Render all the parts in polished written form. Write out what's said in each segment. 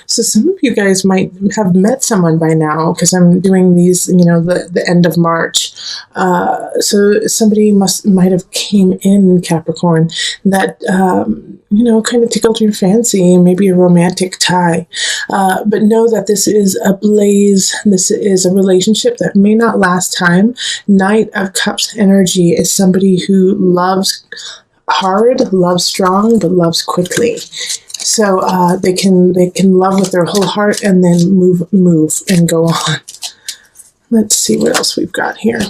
So some of you guys might have met someone by now, because I'm doing these, the end of March. So somebody might have came in, Capricorn, that, kind of tickled your fancy, maybe a romantic tie. But know that this is a blaze. This is a relationship that may not last time. Knight of Cups energy is somebody who loves hard, loves strong, but loves quickly. So they can love with their whole heart and then move and go on. Let's see what else we've got here.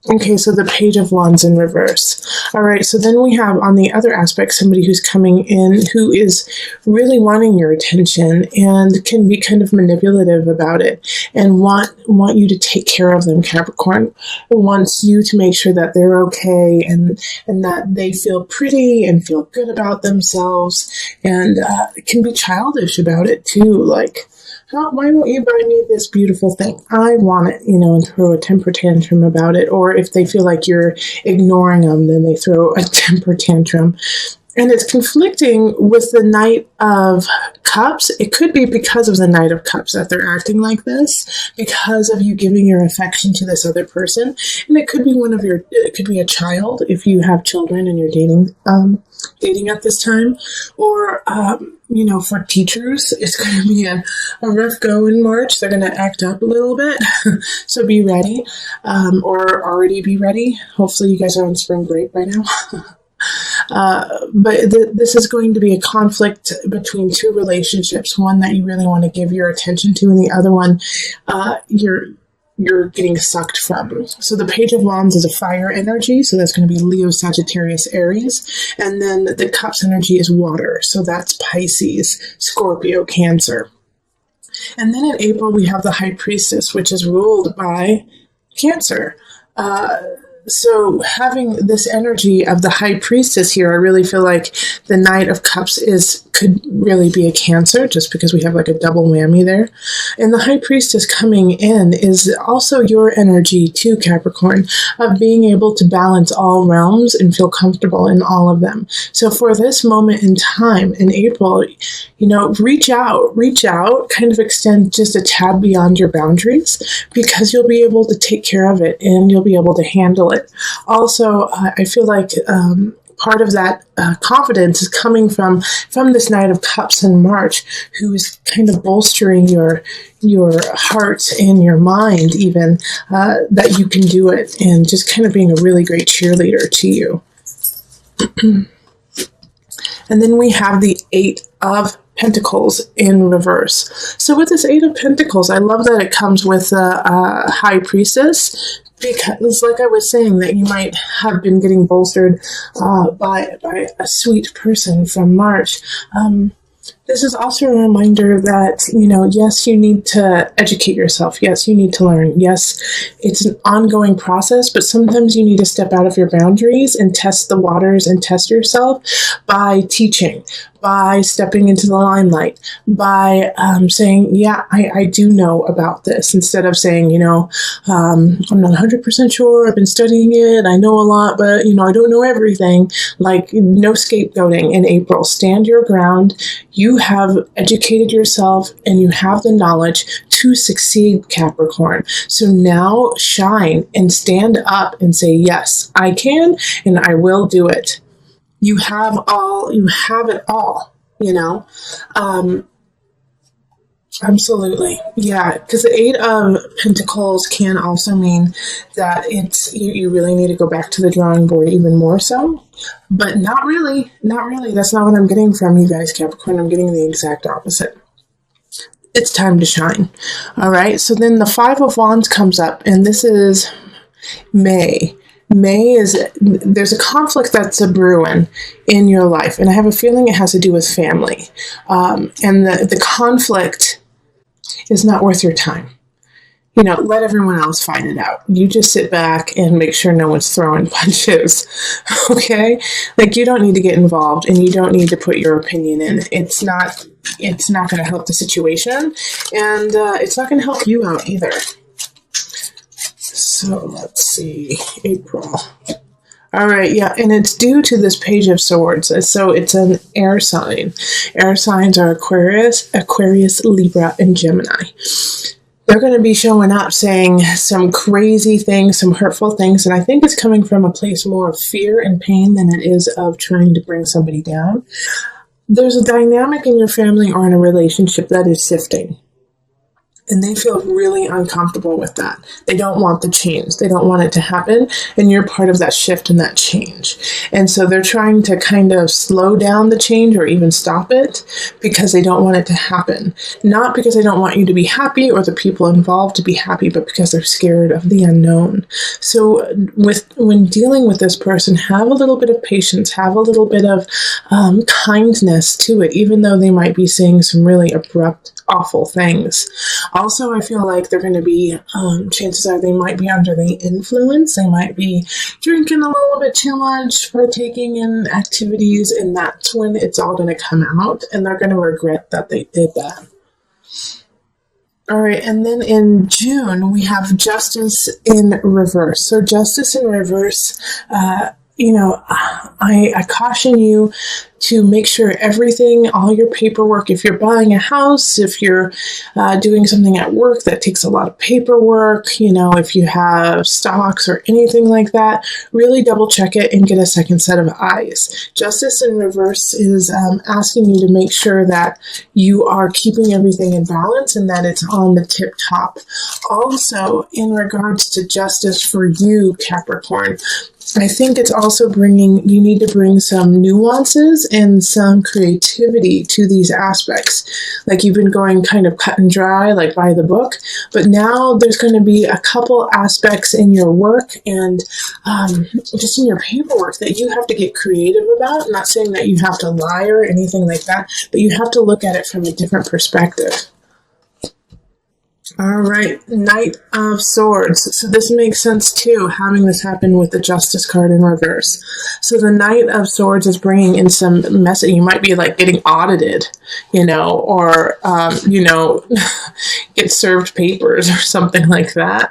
Okay, so the Page of Wands in reverse. All right, so then we have on the other aspect somebody who's coming in who is really wanting your attention and can be kind of manipulative about it and want you to take care of them, Capricorn. Wants you to make sure that they're okay and that they feel pretty and feel good about themselves, and can be childish about it too, like, why won't you buy me this beautiful thing? I want it, and throw a temper tantrum about it. Or if they feel like you're ignoring them, then they throw a temper tantrum. And it's conflicting with the Knight of Cups. It could be because of the Knight of Cups that they're acting like this, because of you giving your affection to this other person. And it could be it could be a child if you have children and you're dating at this time. Or, for teachers, it's going to be a rough go in March. They're going to act up a little bit. So be ready, or already be ready. Hopefully you guys are on spring break by now. But this is going to be a conflict between two relationships, one that you really want to give your attention to, and the other one you're getting sucked from. So the Page of Wands is a fire energy, so that's going to be Leo, Sagittarius, Aries. And then the Cups energy is water, so that's Pisces, Scorpio, Cancer. And then in April, we have the High Priestess, which is ruled by Cancer. So having this energy of the High Priestess here, I really feel like the Knight of Cups could really be a Cancer, just because we have like a double whammy there. And the High Priestess coming in is also your energy too, Capricorn, of being able to balance all realms and feel comfortable in all of them. So for this moment in time in April, reach out, kind of extend just a tad beyond your boundaries, because you'll be able to take care of it and you'll be able to handle it. Also, I feel like part of that confidence is coming from this Knight of Cups in March, who is kind of bolstering your heart and your mind, even that you can do it, and just kind of being a really great cheerleader to you. And then we have the Eight of Pentacles in reverse. So with this Eight of Pentacles, I love that it comes with a High Priestess, because, like I was saying, that you might have been getting bolstered by a sweet person from March. This is also a reminder that, yes, you need to educate yourself. Yes, you need to learn. Yes, it's an ongoing process, but sometimes you need to step out of your boundaries and test the waters and test yourself by teaching, by stepping into the limelight, by saying, yeah, I do know about this, instead of saying, I'm not 100% sure, I've been studying it, I know a lot, but, I don't know everything. Like, no scapegoating in April. Stand your ground. You have educated yourself and you have the knowledge to succeed, Capricorn. So now shine and stand up and say, yes, I can and I will do it. You have it all, absolutely. Yeah, because the Eight of Pentacles can also mean that you really need to go back to the drawing board even more so. But not really. That's not what I'm getting from you guys, Capricorn. I'm getting the exact opposite. It's time to shine. All right, so then the Five of Wands comes up, and this is May. There's a conflict that's a brewing in your life, and I have a feeling it has to do with family. And the conflict is not worth your time. Let everyone else find it out. You just sit back and make sure no one's throwing punches, okay? Like, you don't need to get involved, and you don't need to put your opinion in. It's not going to help the situation, and it's not going to help you out either. So let's see, April. All right, yeah, and it's due to this Page of Swords. So it's an air sign. Air signs are Aquarius, Libra, and Gemini. They're going to be showing up saying some crazy things, some hurtful things, and I think it's coming from a place more of fear and pain than it is of trying to bring somebody down. There's a dynamic in your family or in a relationship that is shifting. And they feel really uncomfortable with that. They don't want the change. They don't want it to happen. And you're part of that shift and that change. And so they're trying to kind of slow down the change or even stop it because they don't want it to happen. Not because they don't want you to be happy or the people involved to be happy, but because they're scared of the unknown. So when dealing with this person, have a little bit of patience, have a little bit of kindness to it, even though they might be saying some really abrupt, awful things. Also, I feel like they're going to be, chances are they might be under the influence. They might be drinking a little bit too much, partaking in activities, and that's when it's all going to come out, and they're going to regret that they did that. All right, and then in June, we have Justice in reverse. So Justice in reverse, I caution you to make sure everything, all your paperwork, if you're buying a house, if you're doing something at work that takes a lot of paperwork, if you have stocks or anything like that, really double check it and get a second set of eyes. Justice in reverse is asking you to make sure that you are keeping everything in balance and that it's on the tip top. Also, in regards to justice for you, Capricorn, I think it's also you need to bring some nuances and some creativity to these aspects. Like you've been going kind of cut and dry, like by the book, but now there's going to be a couple aspects in your work and just in your paperwork that you have to get creative about. I'm not saying that you have to lie or anything like that, but you have to look at it from a different perspective. All right, Knight of Swords. So this makes sense too, having this happen with the Justice card in reverse. So the Knight of Swords is bringing in some message. You might be like getting audited, or, get served papers or something like that.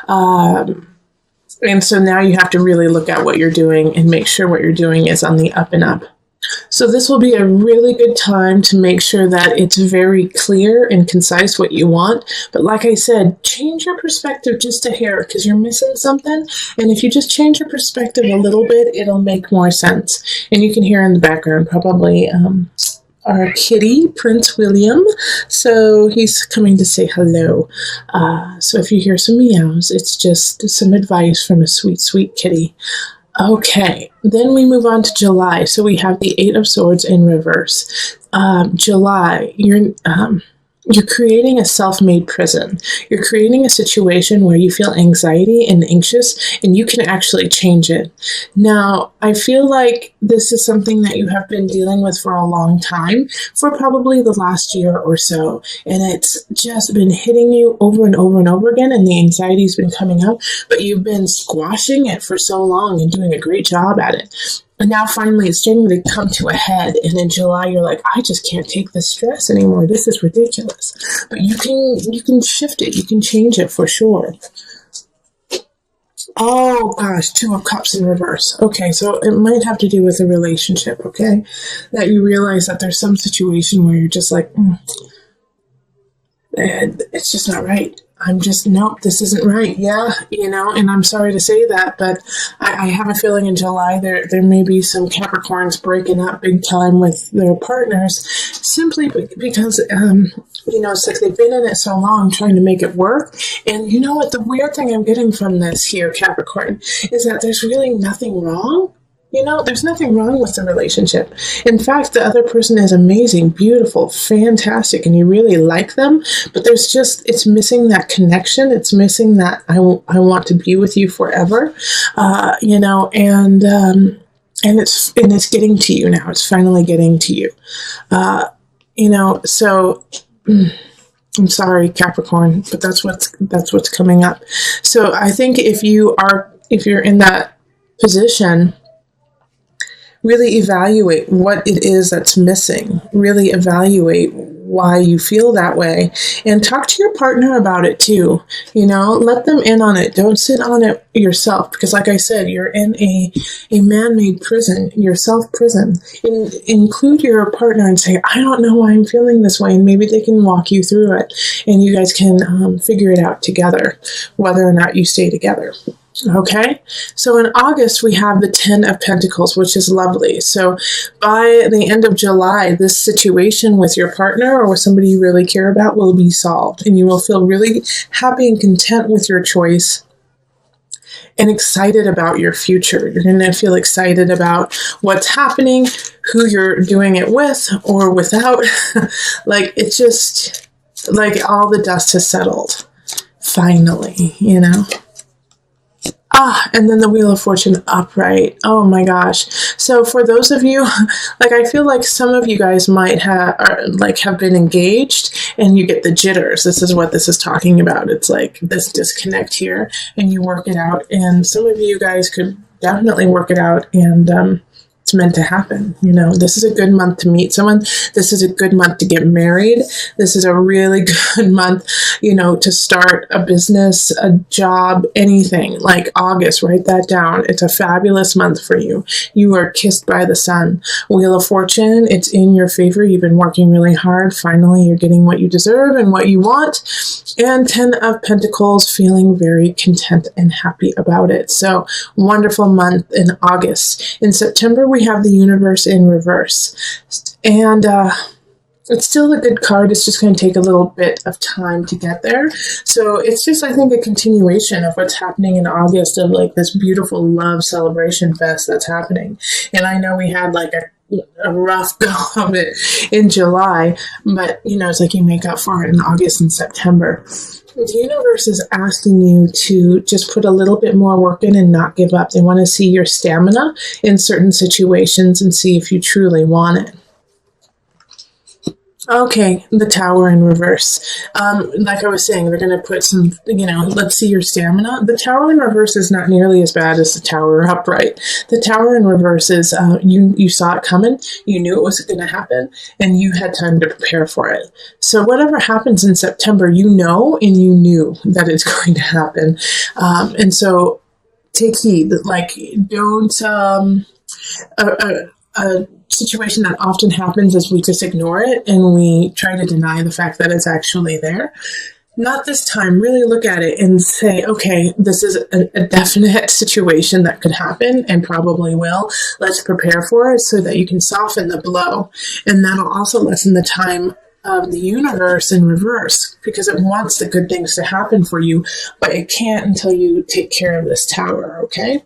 And so now you have to really look at what you're doing and make sure what you're doing is on the up and up. So this will be a really good time to make sure that it's very clear and concise what you want. But like I said, change your perspective just a hair because you're missing something. And if you just change your perspective a little bit, it'll make more sense. And you can hear in the background probably our kitty, Prince William. So he's coming to say hello. So if you hear some meows, it's just some advice from a sweet, sweet kitty. Okay, then we move on to July. So we have the Eight of Swords in reverse. July, you're creating a self-made prison. You're creating a situation where you feel anxiety and anxious, and you can actually change it. Now, I feel like this is something that you have been dealing with for a long time, for probably the last year or so, and it's just been hitting you over and over and over again, and the anxiety's been coming up, but you've been squashing it for so long and doing a great job at it. And now finally it's starting to come to a head. And in July, you're like, I just can't take this stress anymore. This is ridiculous. But you can shift it. You can change it for sure. Oh gosh, Two of Cups in reverse. Okay, so it might have to do with a relationship, okay? That you realize that there's some situation where you're just like, it's just not right. Nope, this isn't right. Yeah, and I'm sorry to say that, but I have a feeling in July there may be some Capricorns breaking up big time with their partners simply because, it's like they've been in it so long trying to make it work. And you know what? The weird thing I'm getting from this here, Capricorn, is that there's really nothing wrong. There's nothing wrong with the relationship. In fact, the other person is amazing, beautiful, fantastic, and you really like them, but it's missing that connection. It's missing that I want to be with you forever, and it's getting to you now. It's finally getting to you, so I'm sorry, Capricorn, but that's what's coming up. So I think if you're in that position, really evaluate what it is that's missing. Really evaluate why you feel that way, and talk to your partner about it too. Let them in on it. Don't sit on it yourself, because like I said, you're in a man-made prison, your self-prison. Include your partner and say, I don't know why I'm feeling this way, and maybe they can walk you through it, and you guys can figure it out together, whether or not you stay together. Okay, so in August, we have the 10 of Pentacles, which is lovely. So by the end of July, this situation with your partner or with somebody you really care about will be solved, and you will feel really happy and content with your choice and excited about your future. You're going to feel excited about what's happening, who you're doing it with or without. Like, it's just like all the dust has settled. Finally, and then the Wheel of Fortune upright. Oh my gosh. So for those of you, like, I feel like some of you guys might have been engaged and you get the jitters. This is what this is talking about. It's like this disconnect here, and you work it out. And some of you guys could definitely work it out, and it's meant to happen. This is a good month to meet someone. This is a good month to get married. This is a really good month, to start a business, a job, anything. Like August, write that down. It's a fabulous month for you. You are kissed by the sun. Wheel of Fortune, it's in your favor. You've been working really hard. Finally, you're getting what you deserve and what you want. And 10 of Pentacles, feeling very content and happy about it. So wonderful month in August. In September, we have the Universe in reverse, and it's still a good card. It's just going to take a little bit of time to get there. So it's just, I think, a continuation of what's happening in August, of like this beautiful love celebration fest that's happening. And I know we had like a rough go of it in July, but it's like you make up for it in August and September. The universe is asking you to just put a little bit more work in and not give up. They want to see your stamina in certain situations and see if you truly want it. Okay, the Tower in reverse. Like I was saying, they're going to put some, let's see your stamina. The Tower in reverse is not nearly as bad as the Tower upright. The Tower in reverse is you saw it coming, you knew it was going to happen, and you had time to prepare for it. So whatever happens in September, and you knew that it's going to happen. And so take heed. Like, don't... a situation that often happens is we just ignore it and we try to deny the fact that it's actually there. Not this time. Really look at it and say, okay, this is a definite situation that could happen and probably will. Let's prepare for it so that you can soften the blow. And that'll also lessen the time of the universe in reverse, because it wants the good things to happen for you, but it can't until you take care of this tower, okay?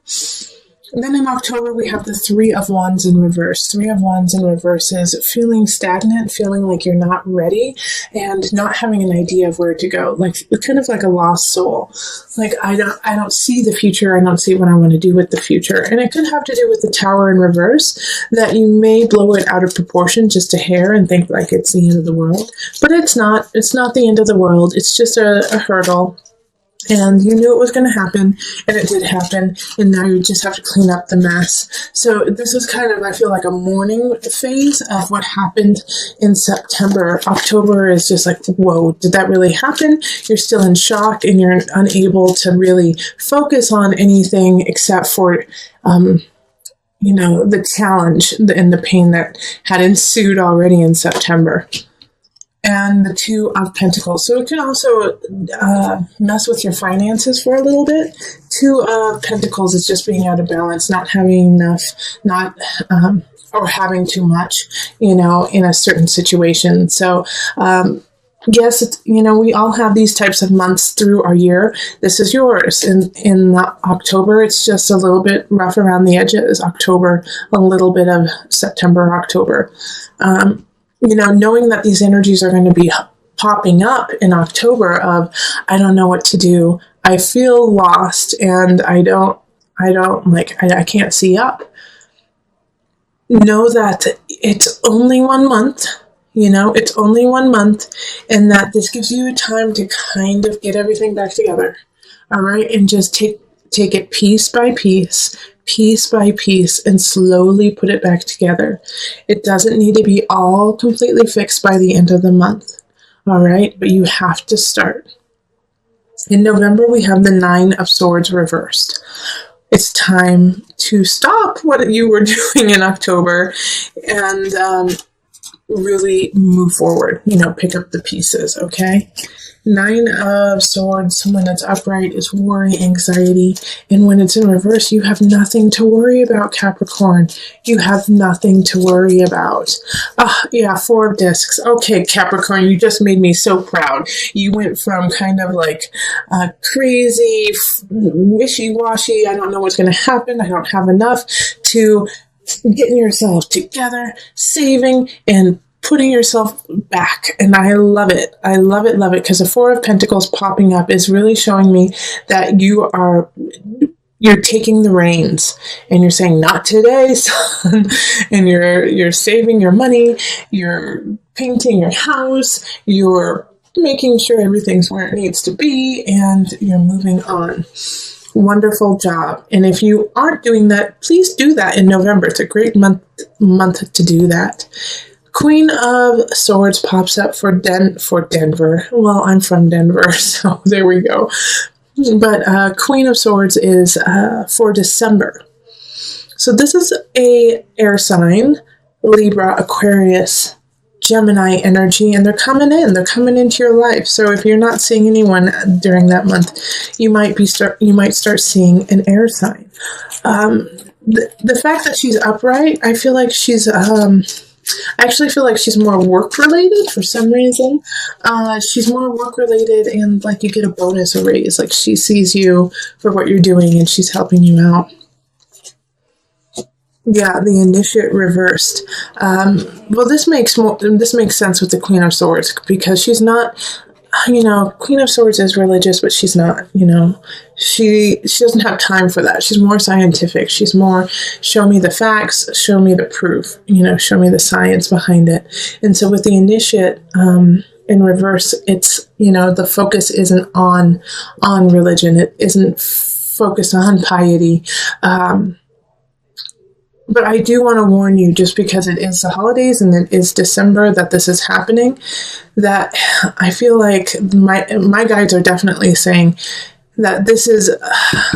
And then in October, we have the Three of Wands in reverse. Three of Wands in reverse is feeling stagnant, feeling like you're not ready, and not having an idea of where to go. Like, kind of like a lost soul. Like, I don't see the future. I don't see what I want to do with the future. And it could have to do with the Tower in reverse, that you may blow it out of proportion just a hair and think like it's the end of the world. But it's not. It's not the end of the world. It's just a hurdle. And you knew it was going to happen, and it did happen, and now you just have to clean up the mess. So this is kind of, I feel like, a mourning phase of what happened in September. October is just like, whoa, did that really happen? You're still in shock, and you're unable to really focus on anything except for, the challenge and the pain that had ensued already in September. And the Two of Pentacles. So it can also mess with your finances for a little bit. Two of Pentacles is just being out of balance, not having enough, or having too much, in a certain situation. So, yes, it's, we all have these types of months through our year. This is yours. In October, it's just a little bit rough around the edges. October, a little bit of September, October. Knowing that these energies are going to be popping up in October of, I don't know what to do. I feel lost, and I can't see up. Know that it's only 1 month, it's only 1 month, and that this gives you a time to kind of get everything back together. All right. And just take it piece by piece, piece by piece and slowly put it back together. It doesn't need to be all completely fixed by the end of the month. All right, but you have to start. In November, we have the Nine of Swords reversed. It's time to stop what you were doing in October and really move forward, pick up the pieces, okay? Nine of Swords, when it's upright, is worry, anxiety. And when it's in reverse, you have nothing to worry about, Capricorn. You have nothing to worry about. Yeah, Four of Discs. Okay, Capricorn, you just made me so proud. You went from kind of like crazy, wishy-washy, I don't know what's going to happen, I don't have enough, to getting yourself together, saving, and putting yourself back. And I love it. I love it, because the Four of Pentacles popping up is really showing me that you're taking the reins and you're saying, not today, son. And you're saving your money, you're painting your house, you're making sure everything's where it needs to be, and you're moving on. Wonderful job. And if you aren't doing that, please do that in November. It's a great month to do that. Queen of Swords pops up for Denver. Well, I'm from Denver, so there we go. But Queen of Swords is for December. So this is a air sign, Libra, Aquarius, Gemini energy, and they're coming into your life. So if you're not seeing anyone during that month, you might start seeing an air sign. The fact that she's upright, I feel like she's I actually feel like she's more work-related for some reason. She's more work-related, and like you get a bonus, a raise. Like she sees you for what you're doing and she's helping you out. Yeah, the Initiate reversed. Well, this makes sense with the Queen of Swords, because she's not, Queen of Swords is religious, but she's not, she doesn't have time for that. She's more scientific. She's more, show me the facts, show me the proof, show me the science behind it. And so with the Initiate, in reverse, it's, the focus isn't on religion. It isn't focused on piety. But I do want to warn you, just because it is the holidays and it is December that this is happening, that I feel like my guides are definitely saying that this is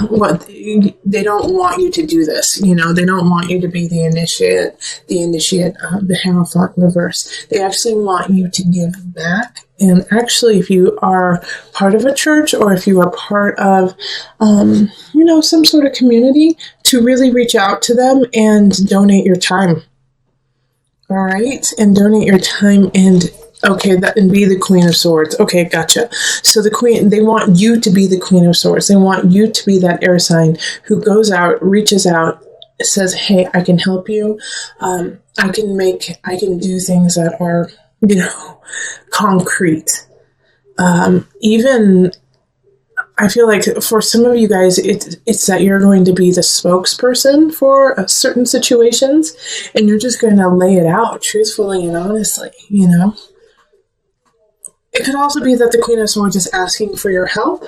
what they don't want you to do this. They don't want you to be the initiate, the Hierophant reverse. They actually want you to give back. And actually, if you are part of a church, or if you are part of, some sort of community, to really reach out to them and donate your time. All right? And donate your time and be the Queen of Swords. Okay, gotcha. So they want you to be the Queen of Swords. They want you to be that air sign who goes out, reaches out, says, hey, I can help you. I can do things that are, concrete. Even, I feel like for some of you guys, it's that you're going to be the spokesperson for certain situations, and you're just going to lay it out truthfully and honestly, It could also be that the Queen of Swords is asking for your help,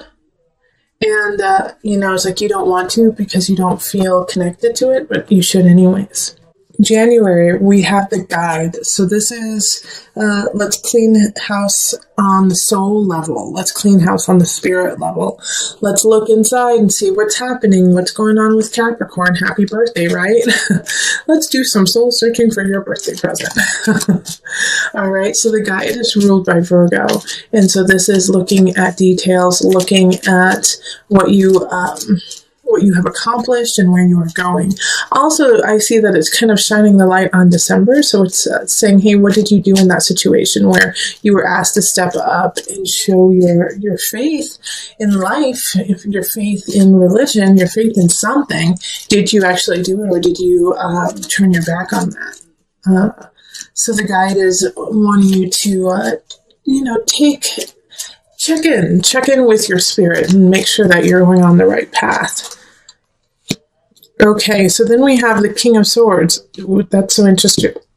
and, it's like you don't want to because you don't feel connected to it, but you should anyways. January, we have the guide. So this is, let's clean house on the soul level. Let's clean house on the spirit level. Let's look inside and see what's happening, what's going on with Capricorn. Happy birthday, right? Let's do some soul searching for your birthday present. All right, so the guide is ruled by Virgo. And so this is looking at details, looking at what you have accomplished and where you are going. Also, I see that it's kind of shining the light on December. So it's saying, hey, what did you do in that situation where you were asked to step up and show your faith in life, if your faith in religion, your faith in something? Did you actually do it, or did you turn your back on that? So the guide is wanting you to, check in with your spirit and make sure that you're going on the right path. Okay, so then we have the King of Swords. That's so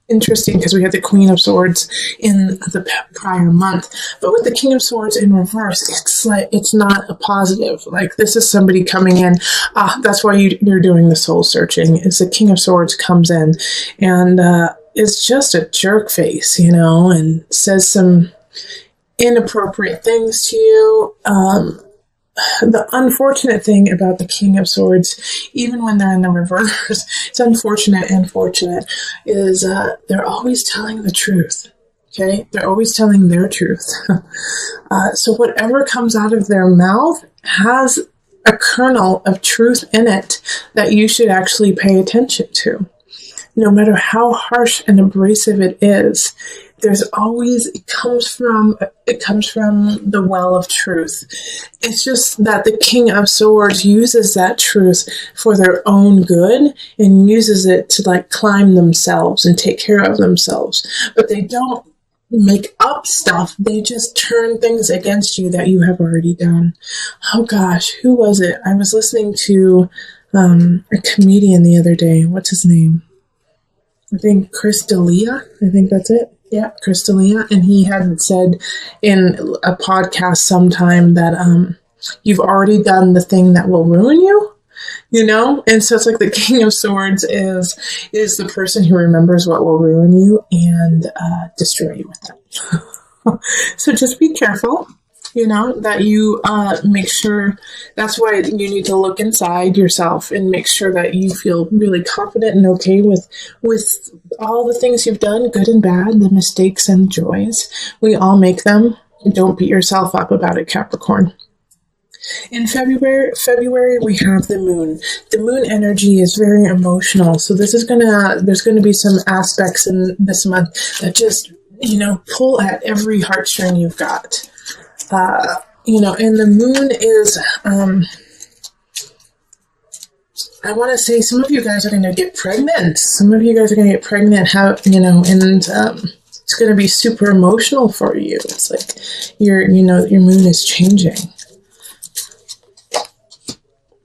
interesting because we had the Queen of Swords in the prior month, but with the King of Swords in reverse, it's like it's not a positive. Like this is somebody coming in. That's why you're doing the soul searching. Is the King of Swords comes in and is just a jerk face, and says some inappropriate things to you. The unfortunate thing about the King of Swords, even when they're in the reverse, it's unfortunate and fortunate, is they're always telling the truth. Okay? They're always telling their truth. So whatever comes out of their mouth has a kernel of truth in it that you should actually pay attention to. No matter how harsh and abrasive it is, there's always, it comes from the well of truth. It's just that the King of Swords uses that truth for their own good and uses it to like climb themselves and take care of themselves. But they don't make up stuff. They just turn things against you that you have already done. Oh gosh, who was it? I was listening to a comedian the other day. What's his name? I think Chris D'Elia. I think that's it. Yeah, Chris D'Elia. And he had said in a podcast sometime that you've already done the thing that will ruin you, And so it's like the King of Swords is the person who remembers what will ruin you and destroy you with that. So just be careful. That you make sure. That's why you need to look inside yourself and make sure that you feel really confident and okay with all the things you've done, good and bad, the mistakes and joys. We all make them. Don't beat yourself up about it, Capricorn. In February, we have the moon. The moon energy is very emotional. So there's gonna be some aspects in this month that just, pull at every heartstring you've got. And the moon is, I want to say some of you guys are going to get pregnant. Some of you guys are going to get pregnant, and it's going to be super emotional for you. It's like your moon is changing.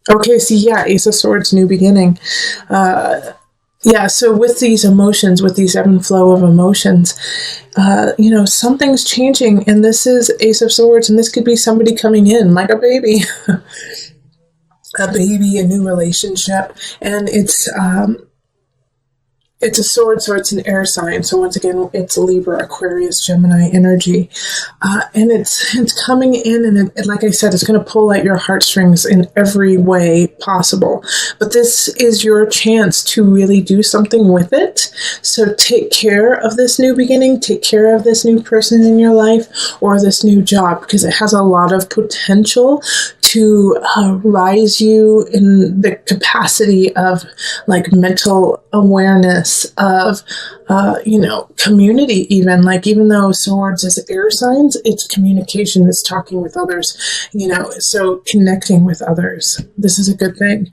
Okay, so yeah, Ace of Swords, new beginning. So with these emotions, with these ebb and flow of emotions, something's changing, and this is Ace of Swords, and this could be somebody coming in like a baby, a new relationship, and it's a sword, so it's an air sign. So once again, it's Libra, Aquarius, Gemini energy. And it's coming in, and like I said, it's going to pull at your heartstrings in every way possible. But this is your chance to really do something with it. So take care of this new beginning, take care of this new person in your life or this new job, because it has a lot of potential to rise you in the capacity of like mental awareness of, community even. Like, even though swords is air signs, it's communication, it's talking with others, so connecting with others. This is a good thing.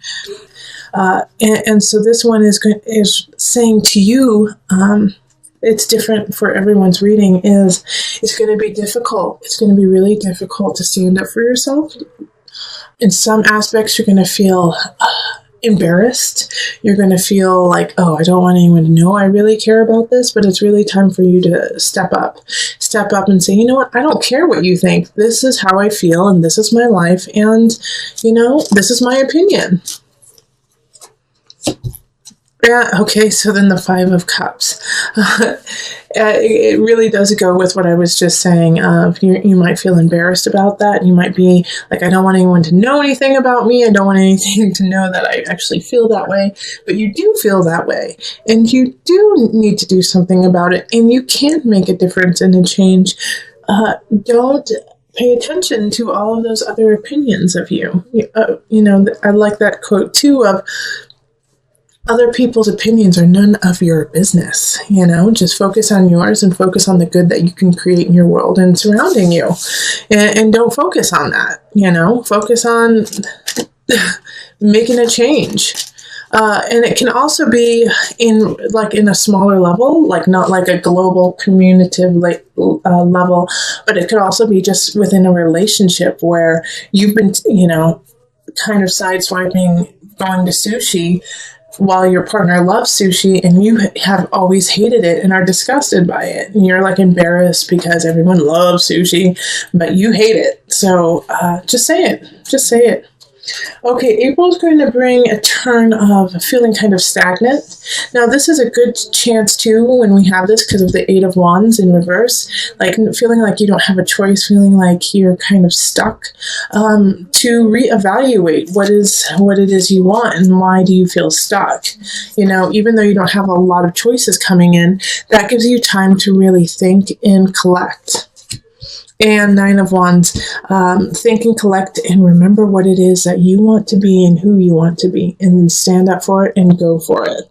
And so this one is saying to you, it's different for everyone's reading, it's going to be difficult. It's going to be really difficult to stand up for yourself. In some aspects, you're going to feel embarrassed. You're going to feel like, oh, I don't want anyone to know I really care about this, but it's really time for you to step up and say, you know what? I don't care what you think. This is how I feel, and this is my life, and, this is my opinion. Yeah, okay, so then the Five of Cups. It really does go with what I was just saying. You might feel embarrassed about that. You might be like, I don't want anyone to know anything about me. I don't want anything to know that I actually feel that way. But you do feel that way. And you do need to do something about it. And you can make a difference and a change. Don't pay attention to all of those other opinions of you. I like that quote too of, other people's opinions are none of your business. Just focus on yours and focus on the good that you can create in your world and surrounding you. And don't focus on that, focus on making a change. And it can also be in a smaller level, like not like a global communicative level, but it could also be just within a relationship where you've been, kind of sideswiping going to sushi while your partner loves sushi and you have always hated it and are disgusted by it, and you're like embarrassed because everyone loves sushi but you hate it. So just say it, just say it. Okay, April's going to bring a turn of feeling kind of stagnant. Now, this is a good chance too when we have this because of the Eight of Wands in reverse, like feeling like you don't have a choice, feeling like you're kind of stuck, to reevaluate what it is you want and why do you feel stuck. You know, even though you don't have a lot of choices coming in, that gives you time to really think and collect. And Nine of Wands, think and collect and remember what it is that you want to be and who you want to be, and stand up for it and go for it.